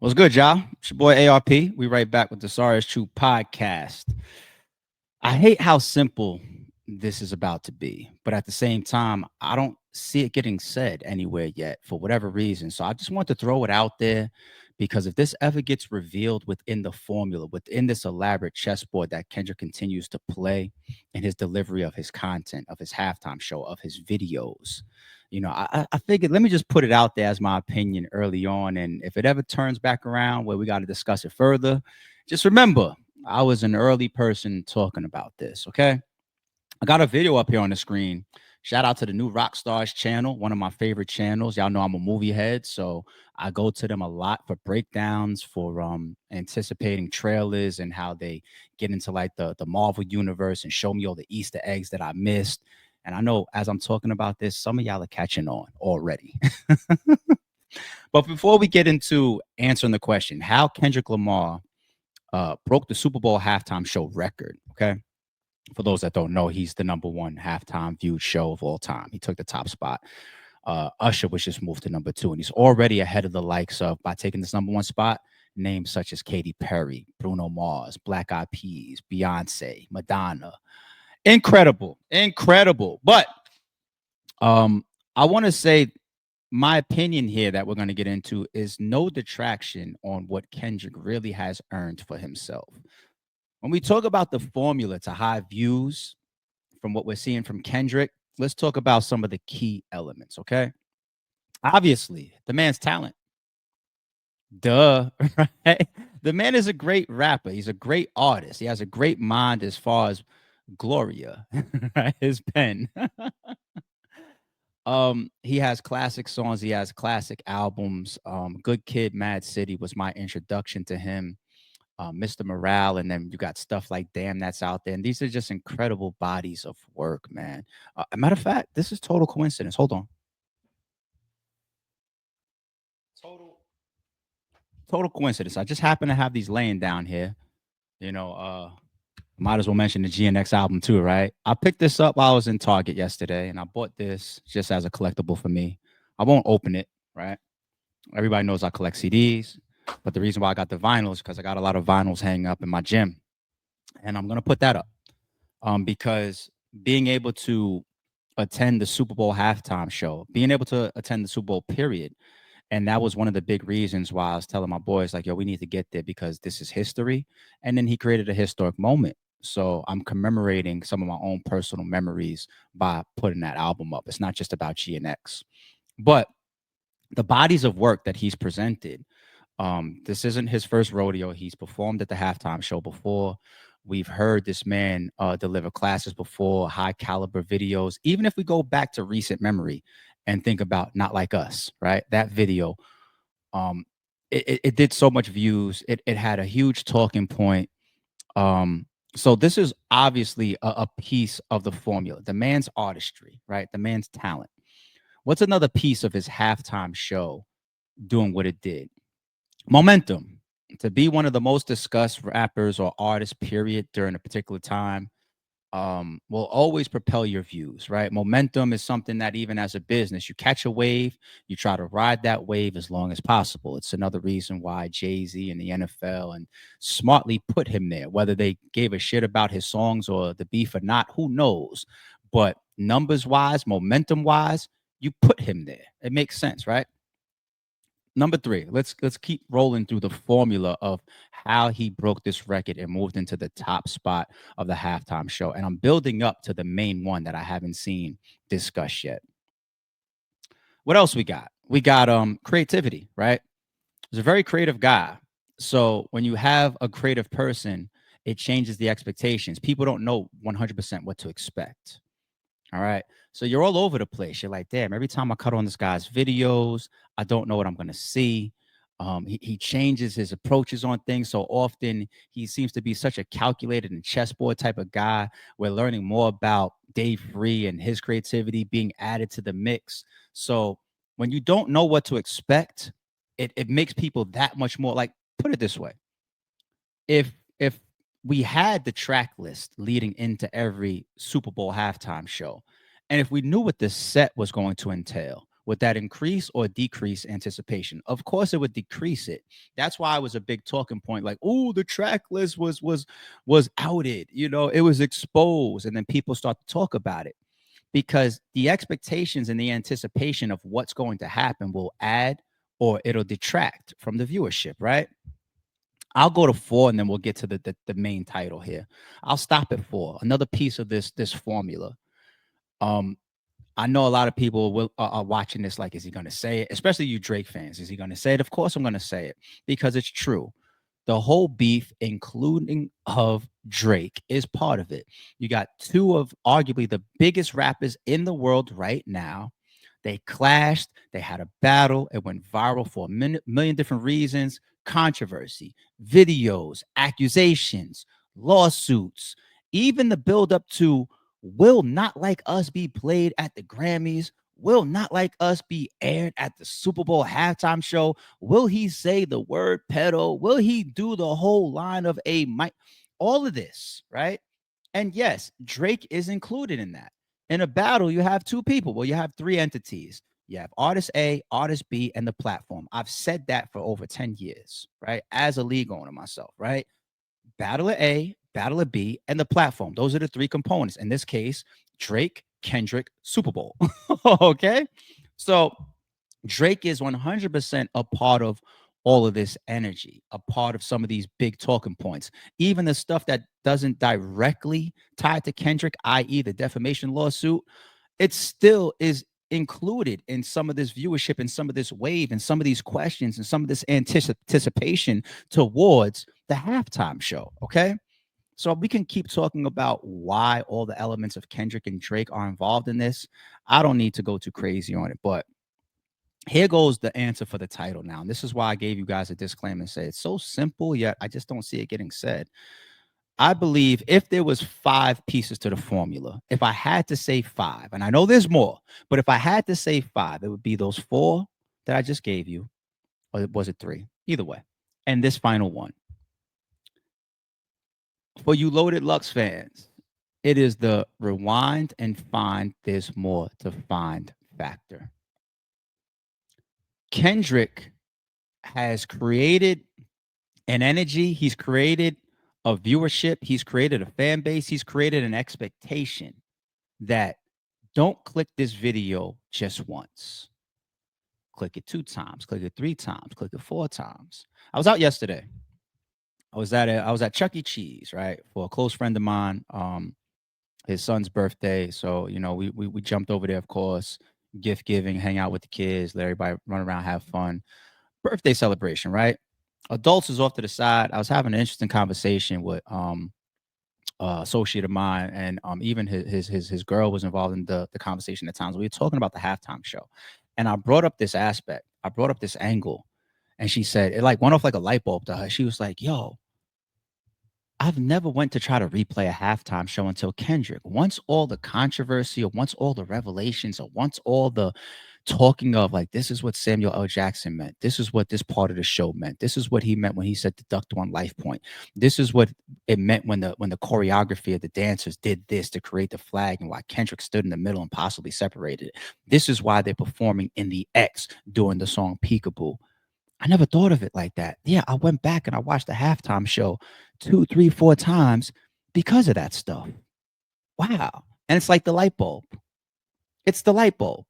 What's good, y'all? It's your boy ARP. We right back with the Sorry is True podcast. I hate how simple this is about to be, but at the same time, I don't see it getting said anywhere yet for whatever reason. So I just want to throw it out there because if this ever gets revealed within the formula, within this elaborate chessboard that Kendrick continues to play in his delivery of his content, of his halftime show, of his videos, I figured let me just put it out there as my opinion early on. And if it ever turns back around where we got to discuss it further, just remember I was an early person talking about this. Okay. I got a video up here on the screen. Shout out to the new Rockstars channel, one of my favorite channels. Y'all know I'm a movie head, so I go to them a lot for breakdowns, for anticipating trailers and how they get into like the Marvel universe and show me all the Easter eggs that I missed. And I know as I'm talking about this, some of y'all are catching on already. But before we get into answering the question, how Kendrick Lamar broke the Super Bowl halftime show record, okay? For those that don't know, he's the number one halftime viewed show of all time. He took the top spot. Usher was just moved to number two, and he's already ahead of the likes of, by taking this number one spot, names such as Katy Perry, Bruno Mars, Black Eyed Peas, Beyonce, Madonna. Incredible, incredible. But I want to say my opinion here that we're going to get into is no detraction on what Kendrick really has earned for himself. When we talk about the formula to high views from what we're seeing from Kendrick, let's talk about some of the key elements, okay? Obviously, the man's talent. Duh, right? The man is a great rapper. He's a great artist. He has a great mind as far as Gloria, right? His pen. He has classic songs, he has classic albums. Good Kid, Mad City was my introduction to him. Mr. Morale, and then you got stuff like Damn That's Out There. And these are just incredible bodies of work, man. A matter of fact, this is total coincidence. Hold on. Total, total coincidence. I just happen to have these laying down here. You know, might as well mention the GNX album too, right? I picked this up while I was in Target yesterday, and I bought this just as a collectible for me. I won't open it, right? Everybody knows I collect CDs, but the reason why I got the vinyl is because I got a lot of vinyls hanging up in my gym, and I'm gonna put that up. Because being able to attend the Super Bowl halftime show, being able to attend the Super Bowl period, and that was one of the big reasons why I was telling my boys like, "Yo, we need to get there because this is history." And then he created a historic moment. So I'm commemorating some of my own personal memories by putting that album up. It's not just about GNX, but the bodies of work that he's presented. This isn't his first rodeo. He's performed at the halftime show before. We've heard this man deliver classes before, high caliber videos. Even if we go back to recent memory and think about Not Like Us, right? That video, um, it did so much views. It had a huge talking point. So this is obviously a piece of the formula. The man's artistry, right? The man's talent. What's another piece of his halftime show doing what it did? Momentum. To be one of the most discussed rappers or artists, period, during a particular time, will always propel your views, right? Momentum is something that even as a business, you catch a wave, you try to ride that wave as long as possible. It's another reason why Jay-Z and the NFL and smartly put him there, whether they gave a shit about his songs or the beef or not, who knows? But numbers wise, momentum wise, you put him there. It makes sense, right? Number three, let's keep rolling through the formula of how he broke this record and moved into the top spot of the halftime show. And I'm building up to the main one that I haven't seen discussed yet. What else we got? We got creativity, right? He's a very creative guy. So when you have a creative person, it changes the expectations. People don't know 100% what to expect. All right. So you're all over the place. You're like, damn, every time I cut on this guy's videos, I don't know what I'm going to see. He changes his approaches on things so often. He seems to be such a calculated and chessboard type of guy. We're learning more about Dave Free and his creativity being added to the mix. So when you don't know what to expect, it makes people that much more like, put it this way. If we had the track list leading into every Super Bowl halftime show, and if we knew what the set was going to entail, Would that increase or decrease anticipation? Of course, it would decrease it. That's why it was a big talking point. Like, oh, the track list was outed. You know, it was exposed, and then people start to talk about it because the expectations and the anticipation of what's going to happen will add or it'll detract from the viewership, right? I'll go to four and then we'll get to the main title here. I'll stop at four. Another piece of this formula. Um, I know a lot of people are watching this like, is he going to say it? Especially you Drake fans. Is he going to say it? Of course I'm going to say it because it's true. The whole beef, including of Drake, is part of it. You got two of arguably the biggest rappers in the world right now. They clashed. They had a battle. It went viral for a million different reasons: controversy, videos, accusations, lawsuits, even the build up to will Not Like Us be played at the Grammys? Will Not Like Us be aired at the Super Bowl halftime show? Will he say the word pedo? Will he do the whole line of a mic? All of this, right? And yes, Drake is included in that. In a battle, you have two people. Well, you have three entities. You have artist A, artist B, and the platform. I've said that for over 10 years, right? As a league owner myself, right? Battle of A, Battle of B, and the platform. Those are the three components. In this case, Drake, Kendrick, Super Bowl. Okay. So Drake is 100% a part of all of this energy, a part of some of these big talking points, even the stuff that doesn't directly tie to Kendrick, i.e., the defamation lawsuit. It still is included in some of this viewership and some of this wave and some of these questions and some of this anticipation towards the halftime show. Okay. So we can keep talking about why all the elements of Kendrick and Drake are involved in this. I don't need to go too crazy on it, but here goes the answer for the title now. And this is why I gave you guys a disclaimer and say it's so simple, yet I just don't see it getting said. I believe if there was five pieces to the formula, if I had to say five, and I know there's more, but if I had to say five, it would be those four that I just gave you, or was it three? Either way. And this final one. For you Loaded Lux fans, it is the rewind and find there's more to find factor. Kendrick has created an energy, he's created a viewership, he's created a fan base, he's created an expectation that don't click this video just once. Click it 2 times, click it 3 times, click it 4 times. I was out yesterday. I was at Chuck E. Cheese, right, for a close friend of mine. His son's birthday. So, you know, we jumped over there, of course, gift giving, hang out with the kids, let everybody run around, have fun. Birthday celebration, right? Adults is off to the side. I was having an interesting conversation with associate of mine, and even his girl was involved in the conversation at times. We were talking about the halftime show, and I brought up this aspect. I brought up this angle, and she said it like went off like a light bulb to her. She was like, "Yo, I've never went to try to replay a halftime show until Kendrick. Once all the controversy or once all the revelations or once all the talking of like this is what Samuel L. Jackson meant. This is what this part of the show meant. This is what he meant when he said deduct one life point. This is what it meant when the choreography of the dancers did this to create the flag and why Kendrick stood in the middle and possibly separated it. This is why they're performing in the X during the song Peekaboo. I never thought of it like that. Yeah, I went back and I watched the halftime show 2, 3, 4 times because of that stuff. Wow. And it's like the light bulb. It's the light bulb.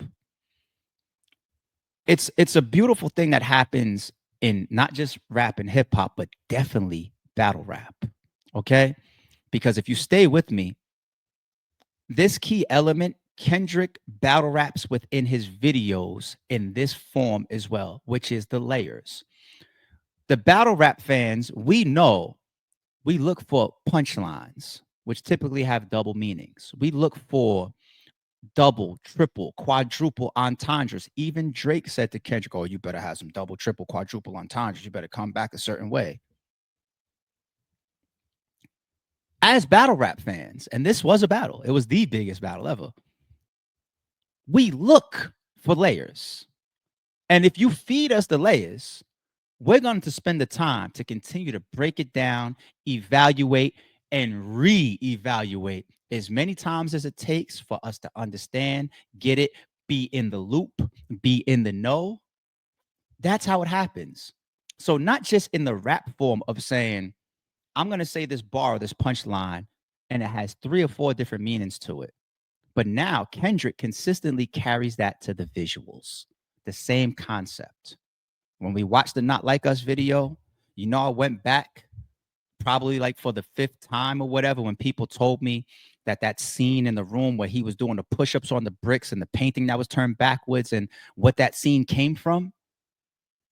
It's a beautiful thing that happens in not just rap and hip hop, but definitely battle rap. Okay? Because if you stay with me, this key element, Kendrick battle raps within his videos in this form as well, which is the layers. The battle rap fans, we know we look for punchlines, which typically have double meanings. We look for double, triple, quadruple entendres. Even Drake said to Kendrick, "Oh, you better have some double, triple, quadruple entendres. You better come back a certain way." As battle rap fans, and this was a battle, it was the biggest battle ever. We look for layers. And if you feed us the layers, we're going to spend the time to continue to break it down, evaluate, and re-evaluate as many times as it takes for us to understand, get it, be in the loop, be in the know. That's how it happens. So not just in the rap form of saying, I'm going to say this bar or this punchline, and it has 3 or 4 different meanings to it. But now Kendrick consistently carries that to the visuals, the same concept. When we watched the Not Like Us video, I went back probably like for the 5th time or whatever when people told me that scene in the room where he was doing the push-ups on the bricks and the painting that was turned backwards and what that scene came from.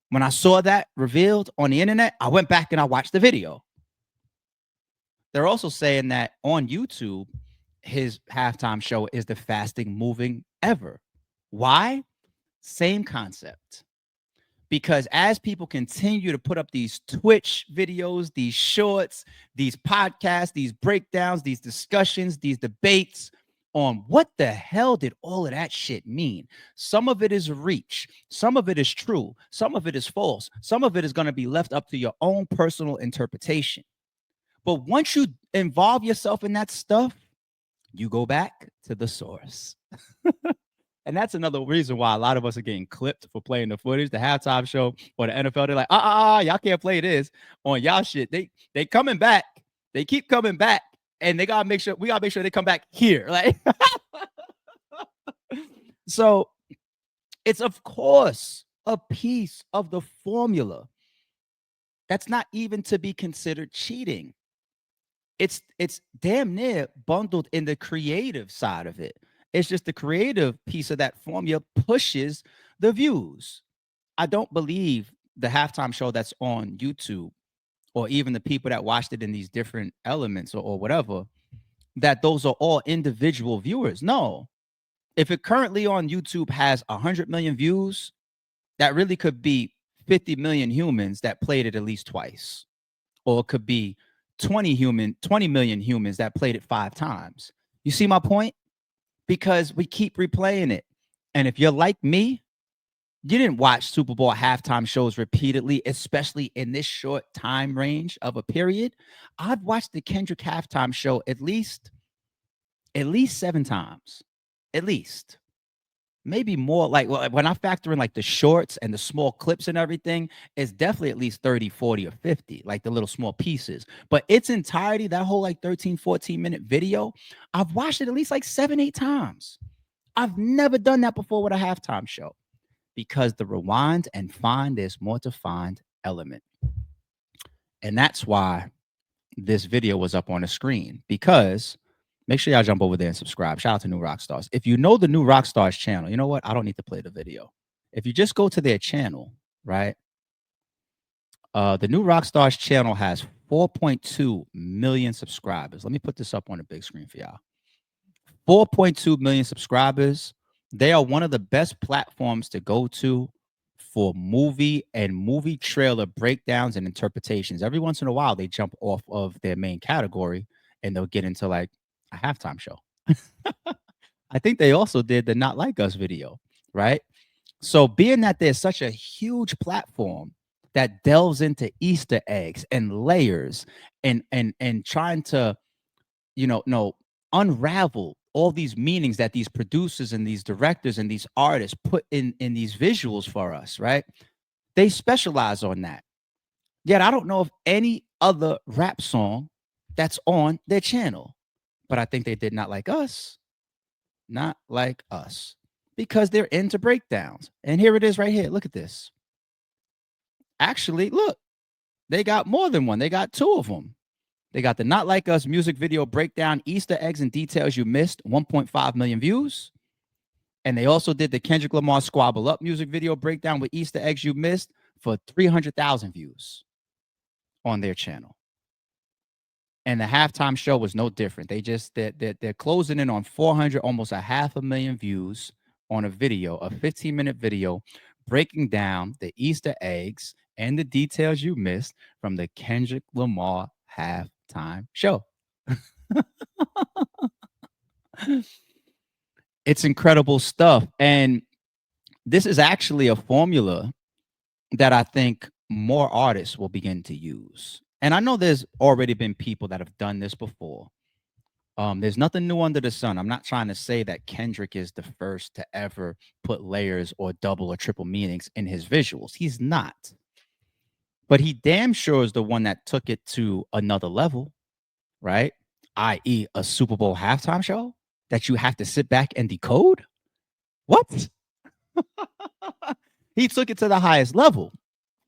When I saw that revealed on the internet, I went back and I watched the video. They're also saying that on YouTube, his halftime show is the fastest moving ever. Why? Same concept. Because as people continue to put up these Twitch videos, these shorts, these podcasts, these breakdowns, these discussions, these debates on what the hell did all of that shit mean? Some of it is reach. Some of it is true. Some of it is false. Some of it is going to be left up to your own personal interpretation. But once you involve yourself in that stuff, you go back to the source. And that's another reason why a lot of us are getting clipped for playing the footage, the halftime show or the NFL. They're like, y'all can't play this on y'all shit. They coming back. They keep coming back, and we gotta make sure they come back here. Like, so it's of course a piece of the formula. That's not even to be considered cheating. It's damn near bundled in the creative side of it. It's just the creative piece of that formula pushes the views. I don't believe the halftime show that's on YouTube or even the people that watched it in these different elements or whatever, that those are all individual viewers. No. If it currently on YouTube has 100 million views, that really could be 50 million humans that played it at least twice. Or it could be 20 million humans that played it 5 times. You see my point? Because we keep replaying it. And if you're like me, you didn't watch Super Bowl halftime shows repeatedly, especially in this short time range of a period. I've watched the Kendrick halftime show at least 7 times. At least. Maybe more. Like, well, when I factor in like the shorts and the small clips and everything, it's definitely at least 30, 40, or 50, like the little small pieces. But its entirety, that whole like 13, 14-minute video, I've watched it at least like 7, 8 times. I've never done that before with a halftime show because the rewind and find, there's more to find element. And that's why this video was up on the screen, because make sure y'all jump over there and subscribe. Shout out to New Rockstars. If you know the New Rockstars channel, you know what? I don't need to play the video. If you just go to their channel, right? The New Rockstars channel has 4.2 million subscribers. Let me put this up on the big screen for y'all. 4.2 million subscribers. They are one of the best platforms to go to for movie and movie trailer breakdowns and interpretations. Every once in a while, they jump off of their main category and they'll get into like a halftime show. I think they also did the Not Like Us video, right? So being that there's such a huge platform that delves into Easter eggs and layers and trying to, unravel all these meanings that these producers and these directors and these artists put in these visuals for us, right? They specialize on that. Yet I don't know of any other rap song that's on their channel. But I think they did Not Like Us. Not Like Us. Because they're into breakdowns. And here it is right here. Look at this. Actually, look. They got more than one. They got 2 of them. They got the Not Like Us music video breakdown, Easter eggs and details you missed, 1.5 million views. And they also did the Kendrick Lamar Squabble Up music video breakdown with Easter eggs you missed for 300,000 views on their channel. And the halftime show was no different. They're closing in on 400, almost 500,000 views on a video, a 15-minute video, breaking down the Easter eggs and the details you missed from the Kendrick Lamar halftime show. It's incredible stuff. And this is actually a formula that I think more artists will begin to use. And I know there's already been people that have done this before. There's nothing new under the sun. I'm not trying to say that Kendrick is the first to ever put layers or double or triple meanings in his visuals. He's not. But he damn sure is the one that took it to another level, right? I.e., a Super Bowl halftime show that you have to sit back and decode. What? He took it to the highest level,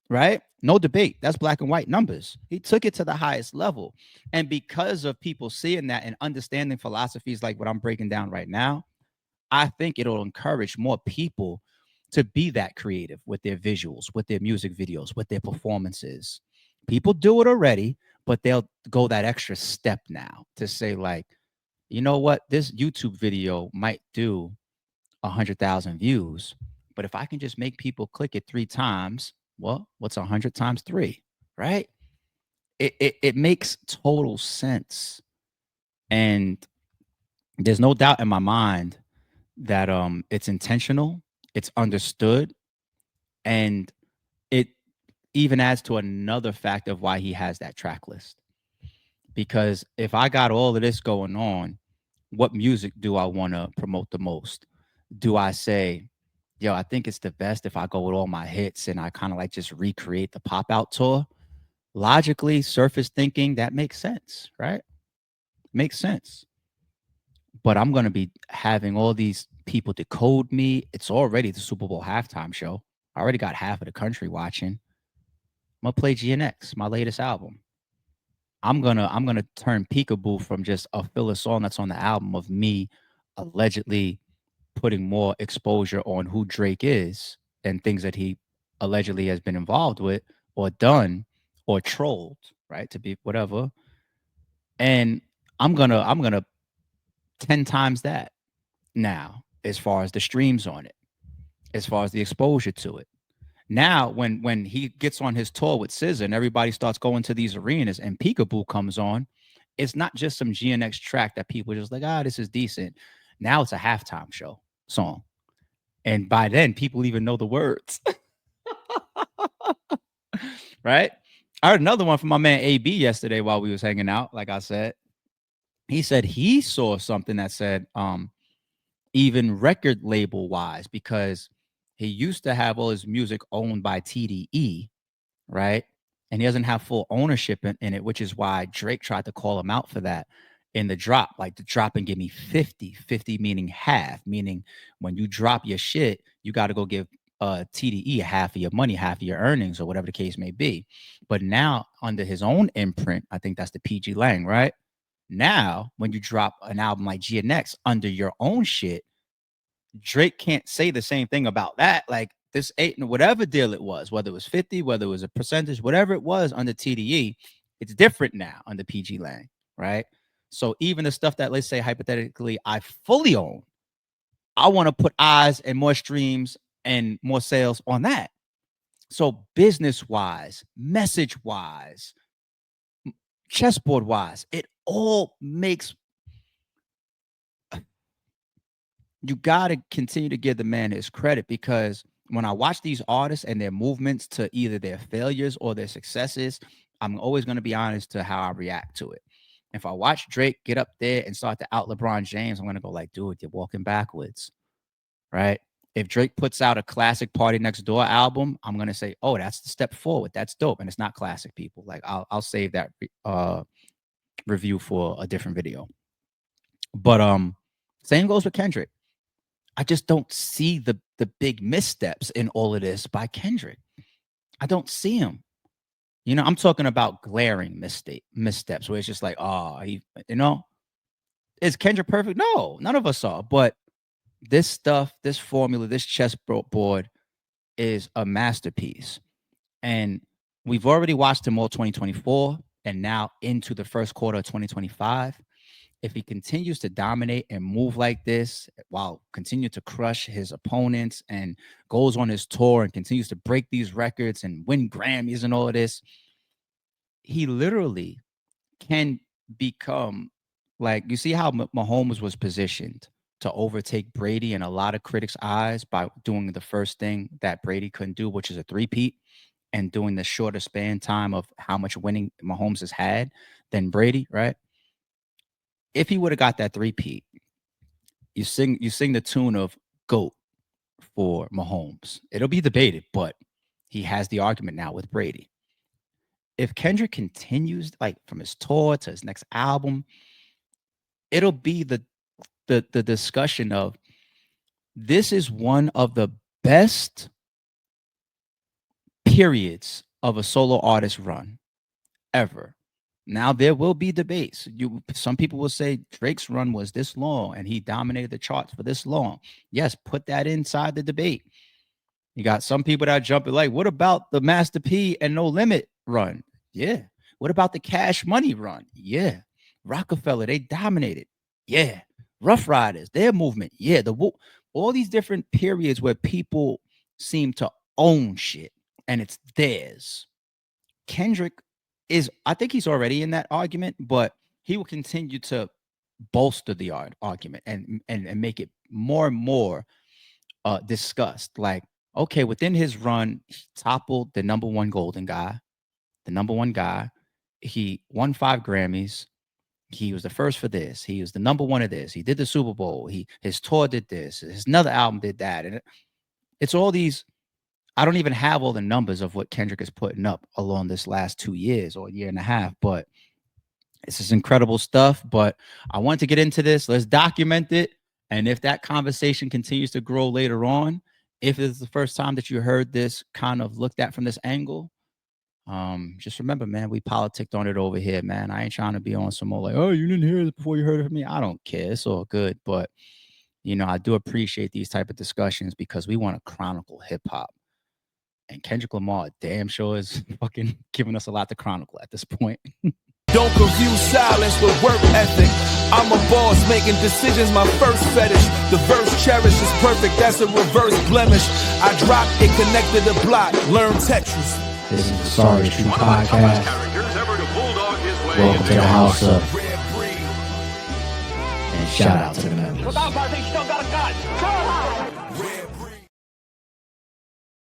right? No debate. That's black and white numbers. He took it to the highest level. And because of people seeing that and understanding philosophies like what I'm breaking down right now, I think it'll encourage more people to be that creative with their visuals, with their music videos, with their performances. People do it already, but they'll go that extra step now to say, like, you know what, this YouTube video might do 100,000 views, but if I can just make people click it 3 times, well, what's 100 times 3, right? It makes total sense. And there's no doubt in my mind that it's intentional, it's understood, and it even adds to another fact of why he has that track list. Because if I got all of this going on, what music do I want to promote the most? Do I say, yo, I think it's the best if I go with all my hits and I kind of like just recreate the pop out tour? Logically, surface thinking, that makes sense, right? Makes sense. But I'm going to be having all these people decode me. It's already the Super Bowl halftime show. I already got half of the country watching. I'm gonna play GNX, my latest album. I'm gonna turn Peekaboo from just a filler song that's on the album of me allegedly putting more exposure on who Drake is and things that he allegedly has been involved with or done or trolled, right? To be whatever. And I'm gonna 10 times that now, as far as the streams on it, as far as the exposure to it. Now, when he gets on his tour with SZA and everybody starts going to these arenas and Peekaboo comes on, it's not just some GNX track that people are just like, this is decent. Now it's a halftime show song. And by then, people even know the words. Right? I heard another one from my man AB yesterday while we was hanging out, like I said. He said he saw something that said, even record label wise, because he used to have all his music owned by TDE, right? And he doesn't have full ownership in it, which is why Drake tried to call him out for that in the drop. Like, the drop and give me 50, 50 meaning half, meaning when you drop your shit, you got to go give TDE half of your money, half of your earnings, or whatever the case may be. But now, under his own imprint, I think that's the PG Lang, right? Now, when you drop an album like GNX under your own shit, Drake can't say the same thing about that. Like, this eight, whatever deal it was, whether it was 50, whether it was a percentage, whatever it was under TDE, it's different now under PG Lang, right? So even the stuff that, let's say hypothetically, I fully own, I want to put eyes and more streams and more sales on that. So business wise, message wise, chessboard wise, it all makes, you got to continue to give the man his credit, because when I watch these artists and their movements to either their failures or their successes, I'm always going to be honest to how I react to it. If I watch Drake get up there and start to out LeBron James, I'm going to go like, dude, you're walking backwards, right? If Drake puts out a classic Party Next Door album, I'm going to say, oh, that's the step forward. That's dope. And it's not classic, people. Like, I'll save that review for a different video. But same goes with Kendrick. I just don't see the big missteps in all of this by Kendrick. I don't see him. You know, I'm talking about glaring missteps where it's just like, is Kendrick perfect? No, none of us are. But this stuff, this formula, this chessboard is a masterpiece. And we've already watched him all 2024 and now into the first quarter of 2025. If he continues to dominate and move like this while continue to crush his opponents and goes on his tour and continues to break these records and win Grammys and all of this, he literally can become, like, you see how Mahomes was positioned to overtake Brady in a lot of critics' eyes by doing the first thing that Brady couldn't do, which is a three-peat, and doing the shorter span time of how much winning Mahomes has had than Brady, right? if he would have got that three-peat, you sing the tune of GOAT for Mahomes. It'll be debated, but he has the argument now with Brady. If Kendrick continues like from his tour to his next album, it'll be the discussion of this is one of the best periods of a solo artist run ever. Now there will be debates. Some people will say Drake's run was this long and he dominated the charts for this long. Yes, put that inside the debate. You got some people that jumping like, what about the Master P and No Limit run? Yeah. What about the Cash Money run? Yeah. Rockefeller, they dominated. Yeah. Rough Riders, their movement. Yeah. All these different periods where people seem to own shit and it's theirs. Kendrick I think he's already in that argument, but he will continue to bolster the argument and make it more and more discussed. Like, okay, within his run, he toppled the number one golden guy, the number one guy. He won 5 Grammys. He was the first for this. He was the number one of this. He did the Super Bowl. His tour did this. His another album did that. And it's all these. I don't even have all the numbers of what Kendrick is putting up along this last 2 years or a year and a half, but this is incredible stuff. But I want to get into this. Let's document it. And if that conversation continues to grow later on, if it's the first time that you heard this kind of looked at from this angle, just remember, man, we politicked on it over here, man. I ain't trying to be on some more like, oh, you didn't hear it before you heard it from me. I don't care. It's all good. But, I do appreciate these type of discussions because we want to chronicle hip hop. And Kendrick Lamar damn sure is fucking giving us a lot to chronicle at this point. Don't confuse silence with work ethic. I'm a boss making decisions, my first fetish. The verse cherished is perfect, that's a reverse blemish. I dropped it, connected the block, learn Tetris. This is the Sorry Street Podcast. Welcome to the house of. And shout out to the members. Without, I think still got a gun.